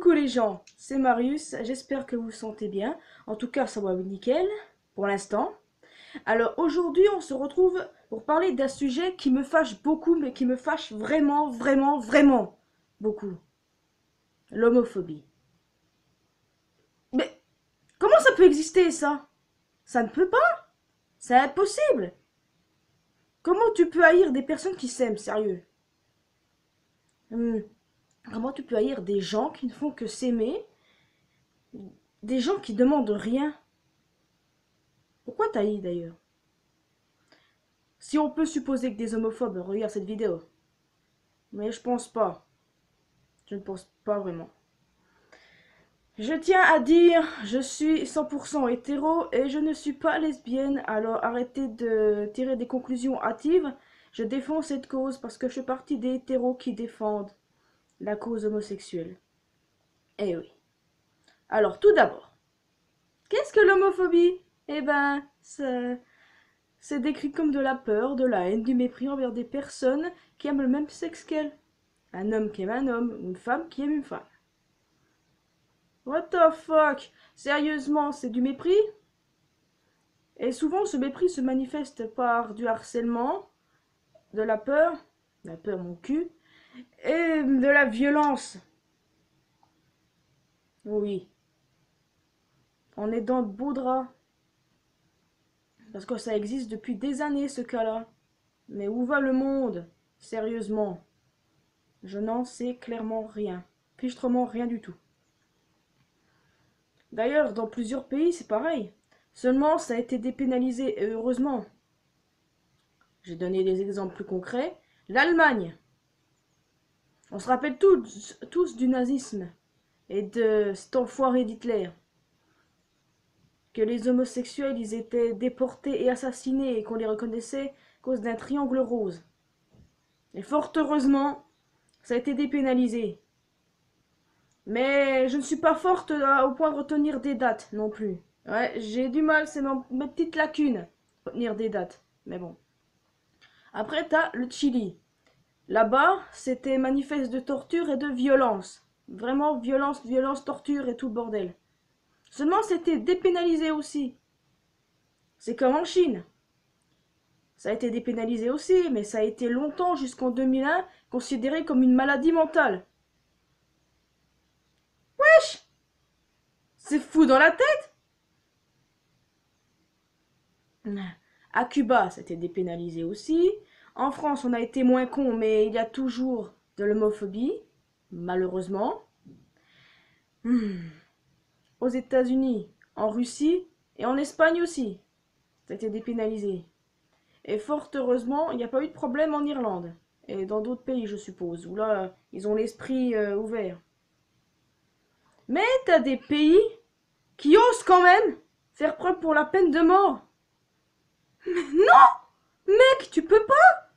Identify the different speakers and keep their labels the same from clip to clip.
Speaker 1: Coucou les gens, c'est Marius, j'espère que vous vous sentez bien. En tout cas, ça va nickel, pour l'instant. Alors aujourd'hui, on se retrouve pour parler d'un sujet qui me fâche beaucoup, mais qui me fâche vraiment, vraiment, vraiment beaucoup. L'homophobie. Mais comment ça peut exister ça? Ça ne peut pas, c'est impossible. Comment tu peux haïr des personnes qui s'aiment, sérieux? Hmm, Comment tu peux haïr des gens qui ne font que s'aimer, des gens qui demandent rien? Pourquoi t'haïs d'ailleurs? Si on peut supposer que des homophobes regardent cette vidéo. Mais je pense pas. Je ne pense pas vraiment. Je tiens à dire, je suis 100% hétéro et je ne suis pas lesbienne, alors arrêtez de tirer des conclusions hâtives. Je défends cette cause parce que je fais partie des hétéros qui défendent la cause homosexuelle. Eh oui. Alors tout d'abord, qu'est-ce que l'homophobie? Eh ben, c'est décrit comme de la peur, de la haine, du mépris envers des personnes qui aiment le même sexe qu'elles. Un homme qui aime un homme, une femme qui aime une femme. What the fuck? Sérieusement, c'est du mépris? Et souvent, ce mépris se manifeste par du harcèlement, de la peur mon cul, et de la violence. Oui, on est dans de beaux draps. Parce que ça existe depuis des années, ce cas-là. Mais où va le monde? Sérieusement. Je n'en sais clairement rien. Fichtrement rien du tout. D'ailleurs, dans plusieurs pays, c'est pareil. Seulement, ça a été dépénalisé, et heureusement. J'ai donné des exemples plus concrets. L'Allemagne. On se rappelle tous du nazisme et de cet enfoiré d'Hitler. Que les homosexuels, ils étaient déportés et assassinés et qu'on les reconnaissait à cause d'un triangle rose. Et fort heureusement, ça a été dépénalisé. Mais je ne suis pas forte au point de retenir des dates non plus. Ouais, j'ai du mal, c'est ma petite lacune, retenir des dates. Mais bon. Après, t'as le Chili. Là-bas, c'était manifeste de torture et de violence. Vraiment violence, violence, torture et tout le bordel. Seulement, c'était dépénalisé aussi. C'est comme en Chine. Ça a été dépénalisé aussi, mais ça a été longtemps, jusqu'en 2001, considéré comme une maladie mentale. Wesh! C'est fou dans la tête! À Cuba, ça a été dépénalisé aussi. En France, on a été moins con, mais il y a toujours de l'homophobie, malheureusement. Aux États-Unis, en Russie et en Espagne aussi, ça a été dépénalisé. Et fort heureusement, il n'y a pas eu de problème en Irlande. Et dans d'autres pays, je suppose, où là, ils ont l'esprit ouvert. Mais t'as des pays qui osent quand même faire preuve pour la peine de mort. Mais non! Mec, tu peux pas!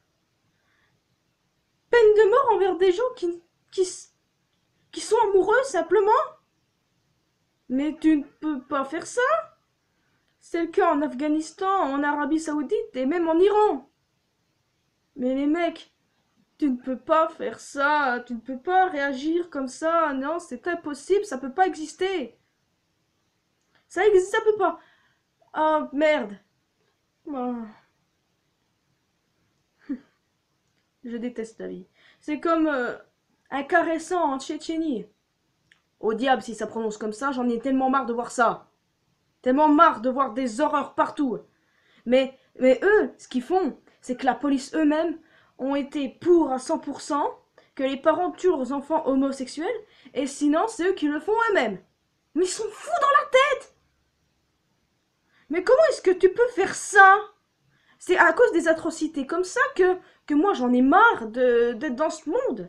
Speaker 1: Peine de mort envers des gens qui sont amoureux simplement. Mais tu ne peux pas faire ça. C'est le cas en Afghanistan, en Arabie Saoudite et même en Iran. Mais les mecs, tu ne peux pas faire ça, tu ne peux pas réagir comme ça, non, c'est impossible, ça peut pas exister. Ça existe, ça peut pas. Oh merde. Oh, je déteste la vie. C'est comme un caressant en Tchétchénie. Au diable si ça prononce comme ça, j'en ai tellement marre de voir ça. Tellement marre de voir des horreurs partout. Mais eux, ce qu'ils font, c'est que la police eux-mêmes ont été pour à 100% que les parents tuent leurs enfants homosexuels, et sinon, c'est eux qui le font eux-mêmes. Mais ils sont fous dans la tête! Mais comment est-ce que tu peux faire ça? C'est à cause des atrocités comme ça que moi j'en ai marre d'être dans ce monde.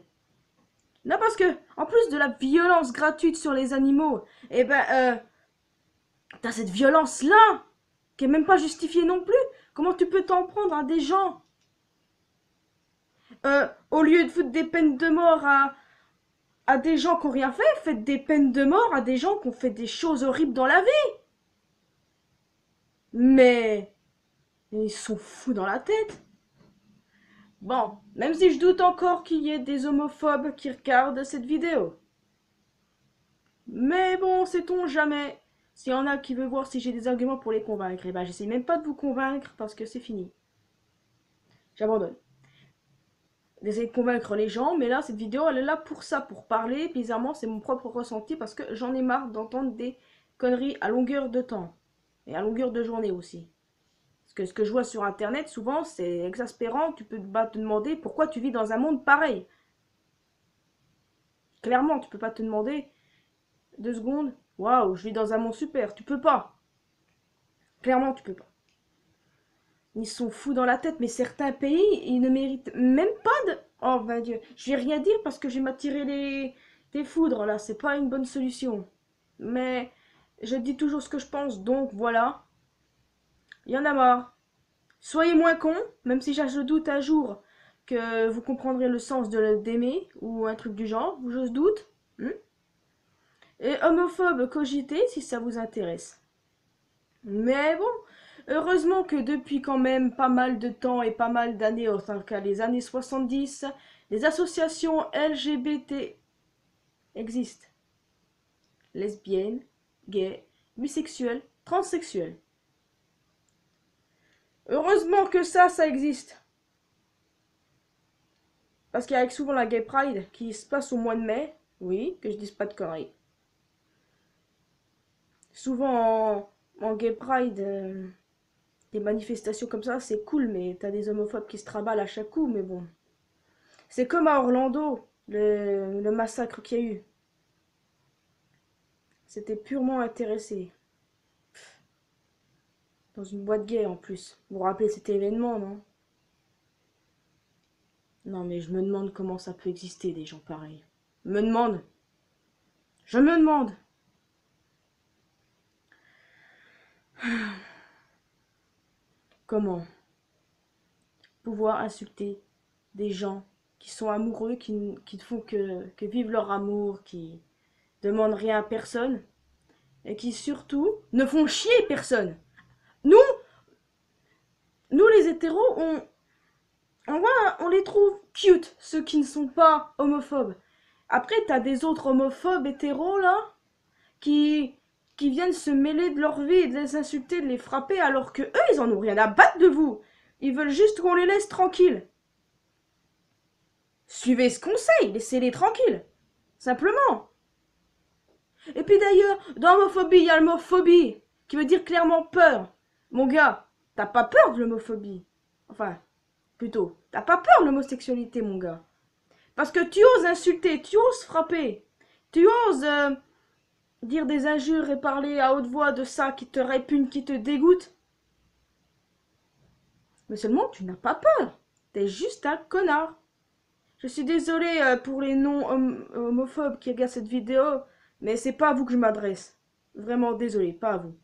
Speaker 1: Non, parce que, en plus de la violence gratuite sur les animaux, eh ben, t'as cette violence-là, qui est même pas justifiée non plus. Comment tu peux t'en prendre à des gens? Au lieu de foutre des peines de mort à des gens qui n'ont rien fait, faites des peines de mort à des gens qui ont fait des choses horribles dans la vie. Mais ils sont fous dans la tête. Bon, même si je doute encore qu'il y ait des homophobes qui regardent cette vidéo. Mais bon, sait-on jamais. S'il y en a qui veulent voir si j'ai des arguments pour les convaincre, et ben j'essaie même pas de vous convaincre parce que c'est fini. J'abandonne. D'essayer de convaincre les gens, mais là, cette vidéo, elle est là pour ça, pour parler. Bizarrement, c'est mon propre ressenti parce que j'en ai marre d'entendre des conneries à longueur de temps. Et à longueur de journée aussi. Parce que ce que je vois sur Internet, souvent, c'est exaspérant. Tu peux te demander pourquoi tu vis dans un monde pareil. Clairement, tu peux pas te demander 2 secondes. Waouh, je vis dans un monde super. Tu peux pas. Clairement, tu peux pas. Ils sont fous dans la tête, mais certains pays, ils ne méritent même pas de... Oh, ben Dieu. Je vais rien dire parce que je vais m'attirer les foudres, là. C'est pas une bonne solution. Mais je dis toujours ce que je pense, donc voilà. Il y en a marre. Soyez moins cons, même si je doute un jour que vous comprendrez le sens d'aimer, ou un truc du genre. Je doute. Et homophobe, cogitez si ça vous intéresse. Mais bon, heureusement que depuis quand même pas mal de temps et pas mal d'années, enfin qu'à les années 70, les associations LGBT existent. Lesbiennes, gays, bisexuels, transsexuels. Heureusement que ça existe. Parce qu'il y a souvent la Gay Pride qui se passe au mois de mai. Oui, que je dise pas de conneries. Souvent en Gay Pride, des manifestations comme ça, c'est cool, mais t'as des homophobes qui se traballent à chaque coup, mais bon. C'est comme à Orlando, le massacre qu'il y a eu. C'était purement intéressé. Dans une boîte gay en plus. Vous vous rappelez cet événement, non? Non, mais je me demande comment ça peut exister, des gens pareils. Je me demande. Je me demande. Comment pouvoir insulter des gens qui sont amoureux, qui ne font que vivre leur amour, qui demandent rien à personne, et qui surtout ne font chier personne. Nous, nous les hétéros, on les trouve cute, ceux qui ne sont pas homophobes. Après, t'as des autres homophobes hétéros, là, qui, qui viennent se mêler de leur vie et de les insulter, de les frapper, alors que eux, ils en ont rien à battre de vous. Ils veulent juste qu'on les laisse tranquilles. Suivez ce conseil, laissez-les tranquilles. Simplement. Et puis d'ailleurs, dans homophobie, il y a l'homophobie, qui veut dire clairement peur. Mon gars, t'as pas peur de l'homophobie. Enfin, plutôt, t'as pas peur de l'homosexualité, mon gars. Parce que tu oses insulter, tu oses frapper, tu oses dire des injures et parler à haute voix de ça qui te répugne, qui te dégoûte. Mais seulement, tu n'as pas peur. T'es juste un connard. Je suis désolée pour les non-homophobes qui regardent cette vidéo, mais c'est pas à vous que je m'adresse. Vraiment désolée, pas à vous.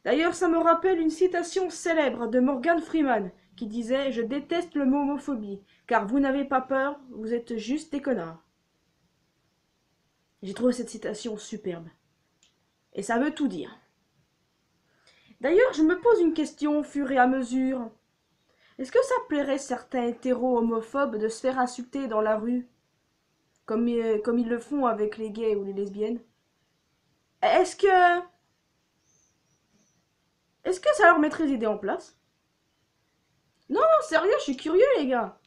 Speaker 1: D'ailleurs, ça me rappelle une citation célèbre de Morgan Freeman qui disait « Je déteste le mot homophobie, car vous n'avez pas peur, vous êtes juste des connards. » J'ai trouvé cette citation superbe. Et ça veut tout dire. D'ailleurs, je me pose une question au fur et à mesure. Est-ce que ça plairait certains hétéros homophobes de se faire insulter dans la rue, comme ils le font avec les gays ou les lesbiennes? Est-ce que... Est-ce que ça leur mettrait les idées en place? Non, non, sérieux, je suis curieux, les gars.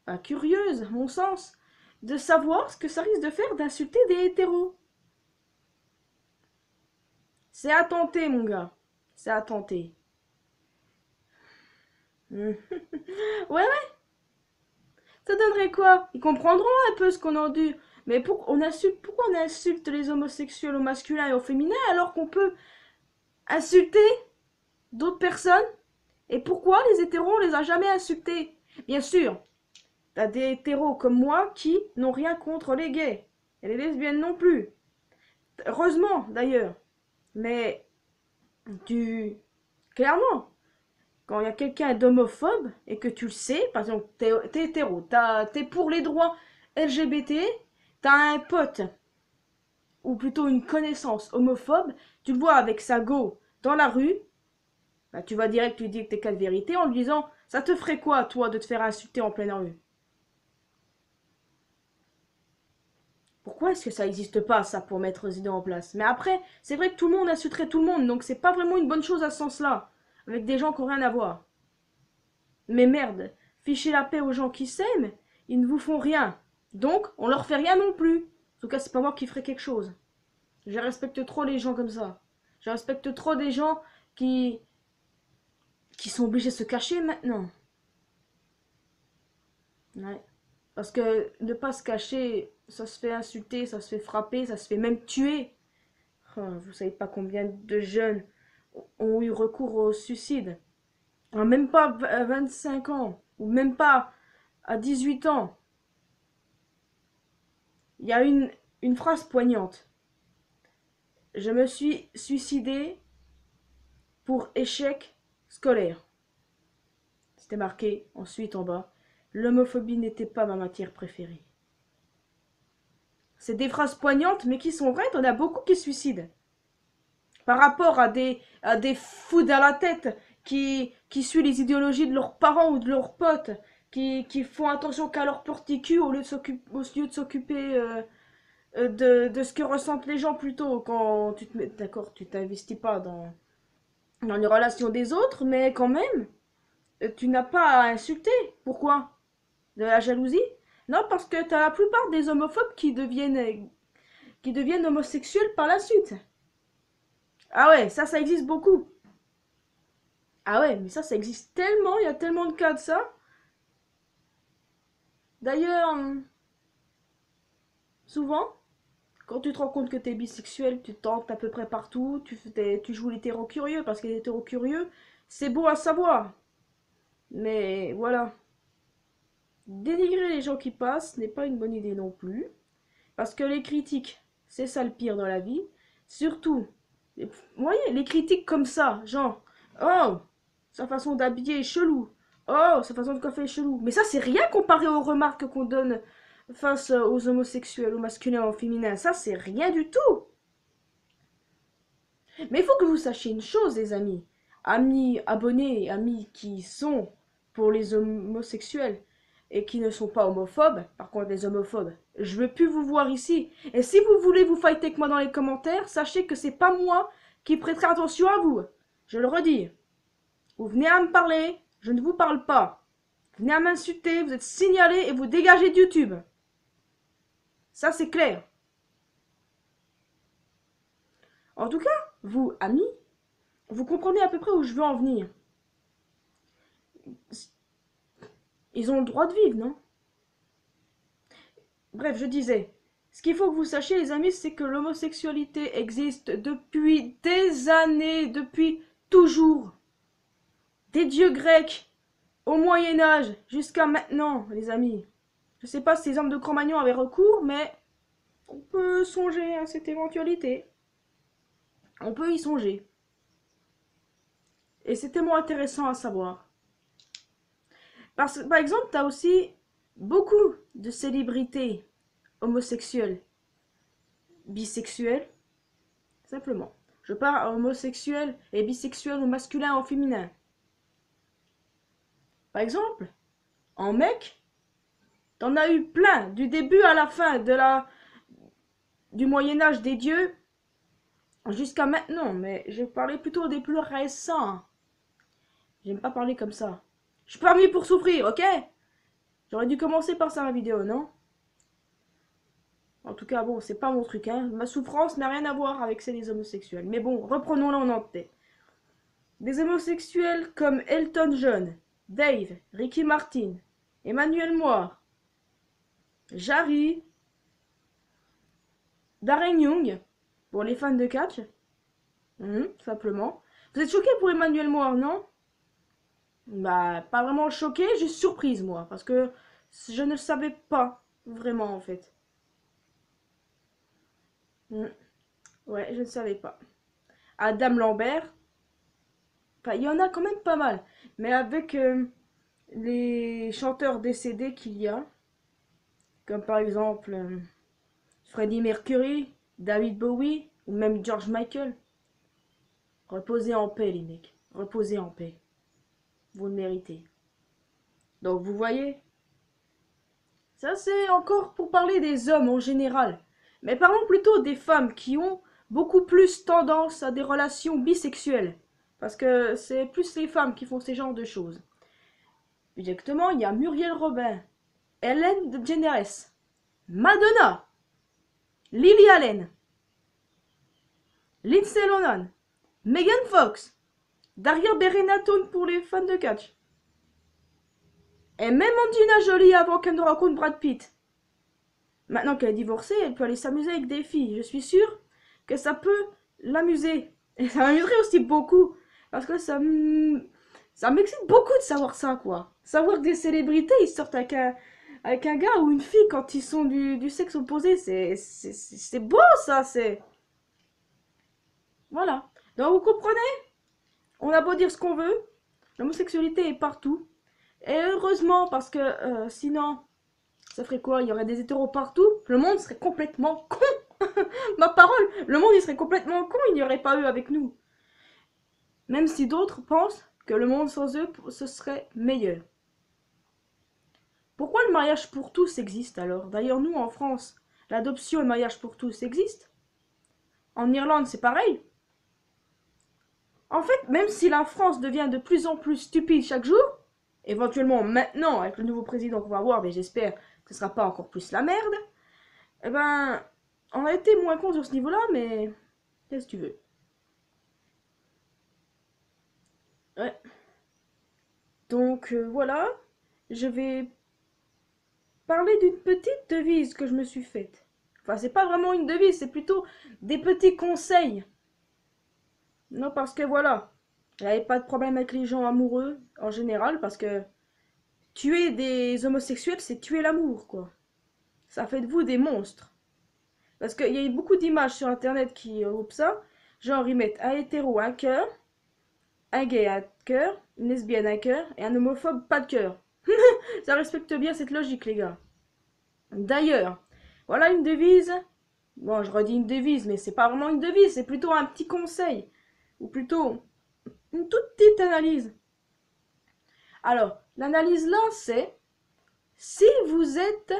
Speaker 1: Enfin, curieuse, à mon sens, de savoir ce que ça risque de faire d'insulter des hétéros. C'est à tenter, mon gars. C'est à tenter. Ouais, ouais. Ça donnerait quoi? Ils comprendront un peu ce qu'on endure. Mais pourquoi on insulte les homosexuels au masculin et au féminin alors qu'on peut insulter d'autres personnes? Et pourquoi les hétéros, on les a jamais insultés? Bien sûr, t'as des hétéros comme moi qui n'ont rien contre les gays. Et les lesbiennes non plus. Heureusement, d'ailleurs. Mais, clairement, quand il y a quelqu'un d'homophobe et que tu le sais, par exemple, t'es hétéro, t'es pour les droits LGBT, t'as un pote, ou plutôt une connaissance homophobe, tu le vois avec sa go dans la rue, bah, tu vas direct lui dire que t'es qu'à vérité en lui disant « Ça te ferait quoi, toi, de te faire insulter en pleine rue ?» Pourquoi est-ce que ça n'existe pas, ça, pour mettre les idées en place? Mais après, c'est vrai que tout le monde insulterait tout le monde, donc c'est pas vraiment une bonne chose à ce sens-là, avec des gens qui n'ont rien à voir. Mais merde, fichez la paix aux gens qui s'aiment, ils ne vous font rien. Donc, on leur fait rien non plus. En tout cas, c'est pas moi qui ferai quelque chose. Je respecte trop les gens comme ça. Je respecte trop des gens qui sont obligés de se cacher maintenant. Ouais. Parce que ne pas se cacher, ça se fait insulter, ça se fait frapper, ça se fait même tuer. Oh, vous savez pas combien de jeunes ont eu recours au suicide. Même pas à 25 ans, ou même pas à 18 ans. Il y a une phrase poignante. Je me suis suicidé pour échec scolaire. C'était marqué ensuite en bas. L'homophobie n'était pas ma matière préférée. C'est des phrases poignantes, mais qui sont vraies. On a beaucoup qui se suicident. Par rapport à des fous dans la tête qui suivent les idéologies de leurs parents ou de leurs potes, qui font attention qu'à leur petit cul au lieu de s'occuper de ce que ressentent les gens plutôt quand tu te mets. D'accord, tu t'investis pas dans les relations des autres, mais quand même, tu n'as pas à insulter. Pourquoi? De la jalousie? Non, parce que t'as la plupart des homophobes qui deviennent homosexuels par la suite. Ah ouais, ça existe beaucoup. Ah ouais, mais ça existe tellement, il y a tellement de cas de ça. D'ailleurs, souvent, quand tu te rends compte que t'es bisexuel, tu tentes à peu près partout, tu joues l'hétéro-curieux, parce que l'hétéro-curieux, c'est beau à savoir. Mais voilà, dénigrer les gens qui passent n'est pas une bonne idée non plus. Parce que les critiques, c'est ça le pire dans la vie. Surtout, vous voyez, les critiques comme ça, genre, oh, sa façon d'habiller est chelou. Oh, sa façon de coiffer est chelou. Mais ça, c'est rien comparé aux remarques qu'on donne face aux homosexuels, aux masculins, aux féminins. Ça, c'est rien du tout. Mais il faut que vous sachiez une chose, les amis. Amis abonnés, amis qui sont pour les homosexuels et qui ne sont pas homophobes, par contre les homophobes, je veux plus vous voir ici. Et si vous voulez vous fighter avec moi dans les commentaires, sachez que c'est pas moi qui prêterai attention à vous. Je le redis. Vous venez à me parler, je ne vous parle pas. Vous venez à m'insulter, vous êtes signalé et vous dégagez de YouTube. Ça c'est clair. En tout cas, vous, amis, vous comprenez à peu près où je veux en venir. Ils ont le droit de vivre, non? Bref, je disais, ce qu'il faut que vous sachiez, les amis, c'est que l'homosexualité existe depuis des années, depuis toujours. Des dieux grecs, au Moyen-Âge, jusqu'à maintenant, les amis. Je sais pas si les hommes de Cro-Magnon avaient recours, mais on peut songer à cette éventualité. On peut y songer. Et c'est tellement intéressant à savoir. Par exemple, tu as aussi beaucoup de célébrités homosexuelles, bisexuelles, simplement. Je parle homosexuel et bisexuel au masculin ou au féminin. Par exemple, en mec, t'en as eu plein, du début à la fin du Moyen-Âge des dieux jusqu'à maintenant, mais je parlais plutôt des plus récents. J'aime pas parler comme ça. Je suis pas venu pour souffrir, ok? J'aurais dû commencer par ça la vidéo, non? En tout cas, bon, c'est pas mon truc, hein. Ma souffrance n'a rien à voir avec celle des homosexuels. Mais bon, reprenons-la en entier. Des homosexuels comme Elton John, Dave, Ricky Martin, Emmanuel Moir, Jarry, Darren Young, pour les fans de catch, simplement. Vous êtes choqués pour Emmanuel Moir, non? Bah, pas vraiment choqué, juste surprise, moi, parce que je ne le savais pas, vraiment, en fait. Ouais, je ne savais pas. Adam Lambert, enfin, il y en a quand même pas mal, mais avec les chanteurs décédés qu'il y a, comme par exemple Freddie Mercury, David Bowie, ou même George Michael, reposez en paix, les mecs, reposez en paix. Vous le méritez. Donc vous voyez, ça c'est encore pour parler des hommes en général. Mais parlons plutôt des femmes qui ont beaucoup plus tendance à des relations bisexuelles. Parce que c'est plus les femmes qui font ces genres de choses. Exactement, il y a Muriel Robin, Ellen DeGeneres, Madonna, Lily Allen, Lindsay Lohan, Megan Fox, Daria Berenaton pour les fans de catch. Et même Angelina Jolie avant qu'elle ne rencontre Brad Pitt. Maintenant qu'elle est divorcée, elle peut aller s'amuser avec des filles. Je suis sûre que ça peut l'amuser. Et ça m'amuserait aussi beaucoup. Parce que ça m'excite beaucoup de savoir ça, quoi. Savoir que des célébrités, ils sortent avec un gars ou une fille quand ils sont du sexe opposé. C'est beau, ça, c'est... Voilà. Donc, vous comprenez? On a beau dire ce qu'on veut. L'homosexualité est partout. Et heureusement, parce que sinon, ça ferait quoi? Il y aurait des hétéros partout. Le monde serait complètement con. Ma parole, le monde il serait complètement con, il n'y aurait pas eu avec nous. Même si d'autres pensent que le monde sans eux, ce serait meilleur. Pourquoi le mariage pour tous existe alors? D'ailleurs, nous, en France, l'adoption et le mariage pour tous existent. En Irlande, c'est pareil. En fait, même si la France devient de plus en plus stupide chaque jour, éventuellement maintenant, avec le nouveau président qu'on va avoir, mais j'espère que ce ne sera pas encore plus la merde, eh ben, on a été moins con sur ce niveau-là, mais qu'est-ce que tu veux? Ouais. Donc voilà, je vais parler d'une petite devise que je me suis faite. Enfin, c'est pas vraiment une devise, c'est plutôt des petits conseils. Non, parce que voilà, j'avais pas de problème avec les gens amoureux en général, parce que tuer des homosexuels, c'est tuer l'amour, quoi. Ça fait de vous des monstres. Parce qu'il y a eu beaucoup d'images sur internet qui regroupent ça. Genre, ils mettent un hétéro, un cœur, un gay, un cœur, une lesbienne, un cœur, et un homophobe, pas de cœur. Ça respecte bien cette logique, les gars. D'ailleurs, voilà une devise. Bon, je redis une devise, mais c'est pas vraiment une devise, c'est plutôt un petit conseil. Ou plutôt une toute petite analyse. Alors, l'analyse là, c'est si vous êtes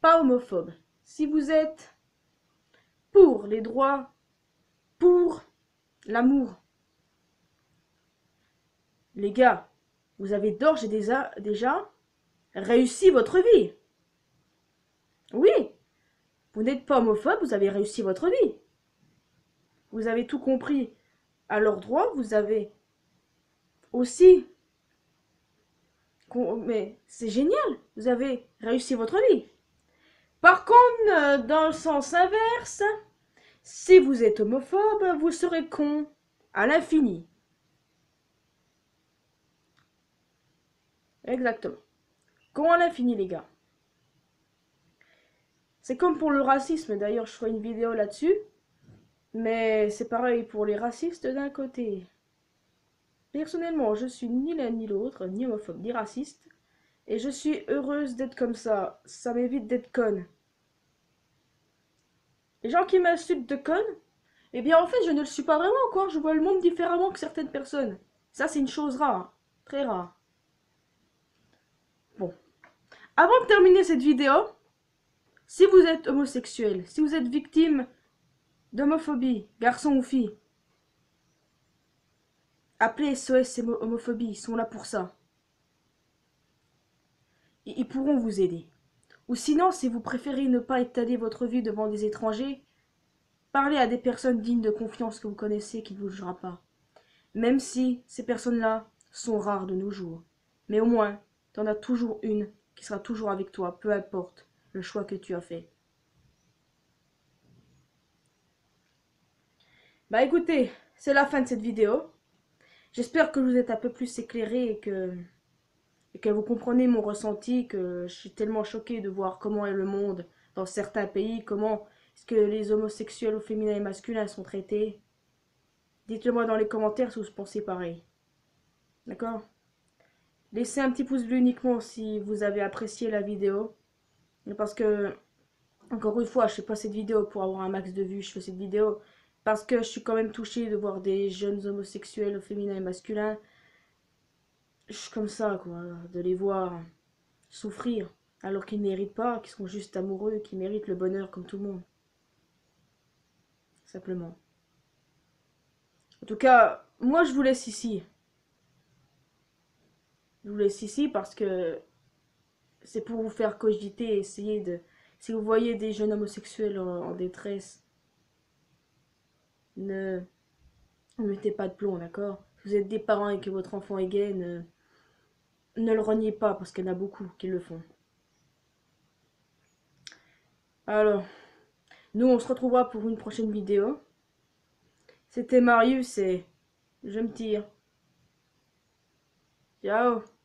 Speaker 1: pas homophobe, si vous êtes pour les droits, pour l'amour, les gars, vous avez d'ores et déjà réussi votre vie. Oui, vous n'êtes pas homophobe, vous avez réussi votre vie. Vous avez tout compris à leurs droits, vous avez aussi... Mais c'est génial, vous avez réussi votre vie. Par contre, dans le sens inverse, si vous êtes homophobe, vous serez con à l'infini. Exactement. Con à l'infini, les gars. C'est comme pour le racisme, d'ailleurs, je ferai une vidéo là-dessus. Mais c'est pareil pour les racistes d'un côté. Personnellement, je suis ni l'un ni l'autre, ni homophobe, ni raciste. Et je suis heureuse d'être comme ça. Ça m'évite d'être conne. Les gens qui m'insultent de conne, eh bien en fait je ne le suis pas vraiment quoi. Je vois le monde différemment que certaines personnes. Ça c'est une chose rare. Très rare. Bon. Avant de terminer cette vidéo, si vous êtes homosexuel, si vous êtes victime d'homophobie, garçon ou fille, appelez SOS Homophobie, ils sont là pour ça. Ils pourront vous aider. Ou sinon, si vous préférez ne pas étaler votre vie devant des étrangers, parlez à des personnes dignes de confiance que vous connaissez qui ne vous jugera pas. Même si ces personnes-là sont rares de nos jours. Mais au moins, tu en as toujours une qui sera toujours avec toi, peu importe le choix que tu as fait. Bah écoutez, c'est la fin de cette vidéo. J'espère que vous êtes un peu plus éclairés et que vous comprenez mon ressenti, que je suis tellement choquée de voir comment est le monde dans certains pays, comment est-ce que les homosexuels au féminin et masculin sont traités. Dites-le moi dans les commentaires si vous pensez pareil. D'accord? Laissez un petit pouce bleu uniquement si vous avez apprécié la vidéo. Parce que, encore une fois, je fais pas cette vidéo pour avoir un max de vues. Je fais cette vidéo parce que je suis quand même touchée de voir des jeunes homosexuels féminins et masculins. Je suis comme ça, quoi. De les voir souffrir. alors qu'ils n'héritent pas, qu'ils sont juste amoureux, qu'ils méritent le bonheur comme tout le monde. Simplement. En tout cas, moi je vous laisse ici. Je vous laisse ici parce que c'est pour vous faire cogiter, essayer de... Si vous voyez des jeunes homosexuels en détresse, ne mettez pas de plomb, d'accord? Si vous êtes des parents et que votre enfant est gay, ne le reniez pas parce qu'il y en a beaucoup qui le font. Alors, nous on se retrouvera pour une prochaine vidéo. C'était Marius et je me tire. Ciao.